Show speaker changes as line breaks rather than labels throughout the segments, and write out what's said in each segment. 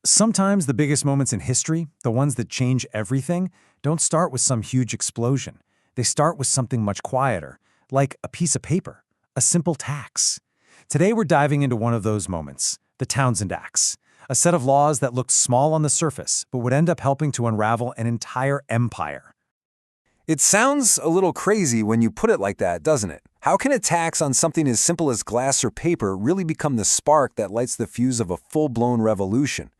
Sometimes the biggest moments in history, the ones that change everything, don't start with some huge explosion. They start with something much quieter, like a piece of paper, a simple tax. Today we're diving into one of those moments, the Townshend Acts, a set of laws that looked small on the surface but would end up helping to unravel an entire empire.
It sounds a little crazy when you put it like that, doesn't it? How can a tax on something as simple as glass or paper really become the spark that lights the fuse of a full-blown revolution?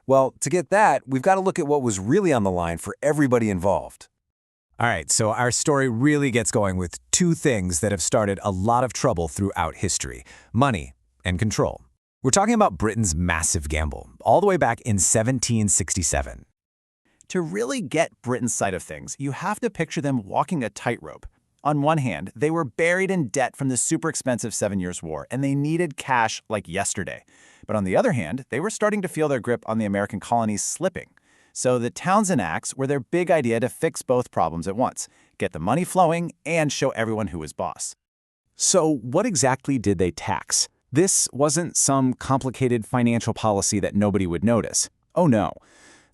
Well, to get that, we've got to look at what was really on the line for everybody involved.
All right, so our story really gets going with two things that have started a lot of trouble throughout history: money and control. We're talking about Britain's massive gamble, all the way back in 1767.
To really get Britain's side of things, you have to picture them walking a tightrope. On one hand, they were buried in debt from the super expensive 7 Years' War, and they needed cash like yesterday. But on the other hand, they were starting to feel their grip on the American colonies slipping. So the Townshend Acts were their big idea to fix both problems at once, get the money flowing and show everyone who was boss.
So what exactly did they tax? This wasn't some complicated financial policy that nobody would notice. Oh no.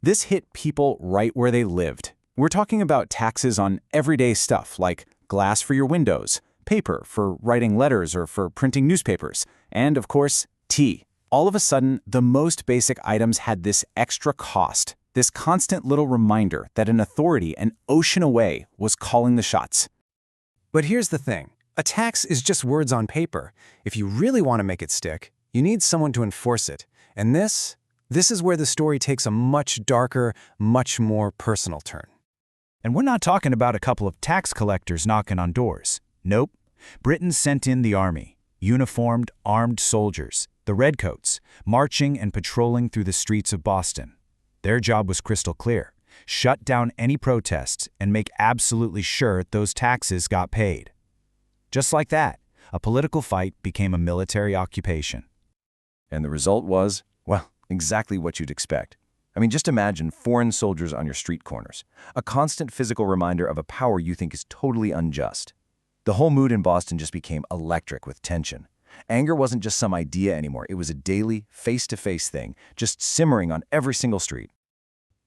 This hit people right where they lived. We're talking about taxes on everyday stuff like glass for your windows, paper for writing letters or for printing newspapers, and of course, tea. All of a sudden, the most basic items had this extra cost, this constant little reminder that an authority an ocean away was calling the shots.
But here's the thing. A tax is just words on paper. If you really want to make it stick, you need someone to enforce it. And this is where the story takes a much darker, much more personal turn.
And we're not talking about a couple of tax collectors knocking on doors. Nope. Britain sent in the army, uniformed, armed soldiers, the Redcoats, marching and patrolling through the streets of Boston. Their job was crystal clear: shut down any protests and make absolutely sure those taxes got paid. Just like that, a political fight became a military occupation.
And the result was, well, exactly what you'd expect. I mean, just imagine foreign soldiers on your street corners, a constant physical reminder of a power you think is totally unjust. The whole mood in Boston just became electric with tension. Anger wasn't just some idea anymore. It was a daily, face-to-face thing, just simmering on every single street.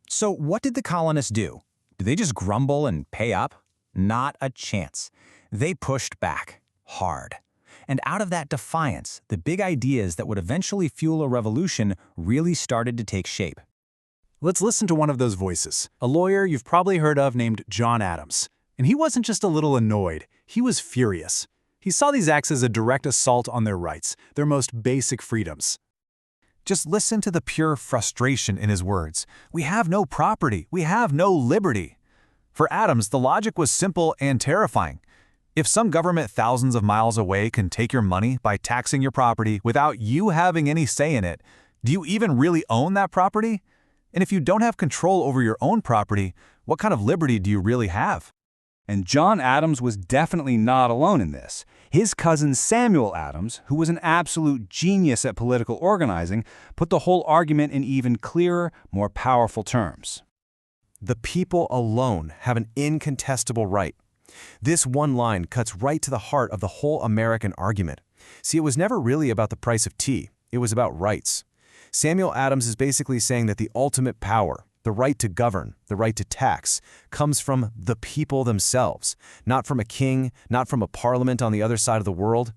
So what did the colonists do? Did they just grumble and pay up? Not a chance. They pushed back, hard. And out of that defiance, the big ideas that would eventually fuel a revolution really started to take shape.
Let's listen to one of those voices, a lawyer you've probably heard of named John Adams. And he wasn't just a little annoyed, he was furious. He saw these acts as a direct assault on their rights, their most basic freedoms. Just listen to the pure frustration in his words. We have no property, we have no liberty. For Adams, the logic was simple and terrifying. If some government thousands of miles away can take your money by taxing your property without you having any say in it, do you even really own that property? And if you don't have control over your own property, what kind of liberty do you really have?
And John Adams was definitely not alone in this. His cousin Samuel Adams, who was an absolute genius at political organizing, put the whole argument in even clearer, more powerful terms.
The people alone have an incontestable right. This one line cuts right to the heart of the whole American argument. See, it was never really about the price of tea. It was about rights. Samuel Adams is basically saying that the ultimate power, the right to govern, the right to tax, comes from the people themselves, not from a king, not from a parliament on the other side of the world.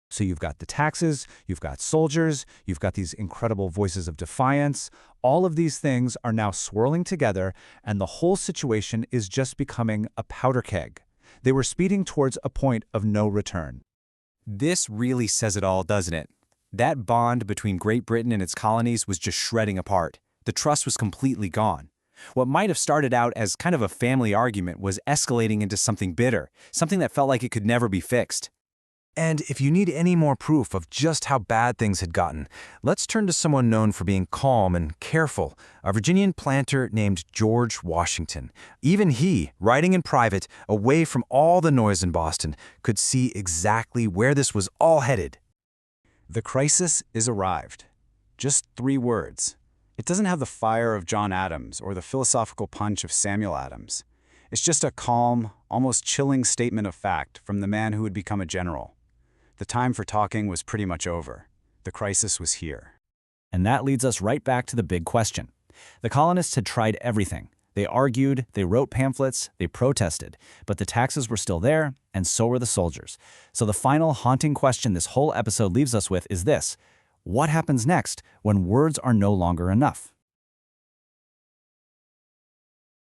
So you've got the taxes, you've got soldiers, you've got these incredible voices of defiance. All of these things are now swirling together, and the whole situation is just becoming a powder keg. They were speeding towards a point of no return.
This really says it all, doesn't it? That bond between Great Britain and its colonies was just shredding apart. The trust was completely gone. What might have started out as kind of a family argument was escalating into something bitter, something that felt like it could never be fixed.
And if you need any more proof of just how bad things had gotten, let's turn to someone known for being calm and careful, a Virginian planter named George Washington. Even he, writing in private, away from all the noise in Boston, could see exactly where this was all headed.
The crisis is arrived. Just 3 words. It doesn't have the fire of John Adams or the philosophical punch of Samuel Adams. It's just a calm, almost chilling statement of fact from the man who would become a general. The time for talking was pretty much over. The crisis was here.
And that leads us right back to the big question. The colonists had tried everything. They argued, they wrote pamphlets, they protested, but the taxes were still there, and so were the soldiers. So the final haunting question this whole episode leaves us with is this: what happens next when words are no longer enough?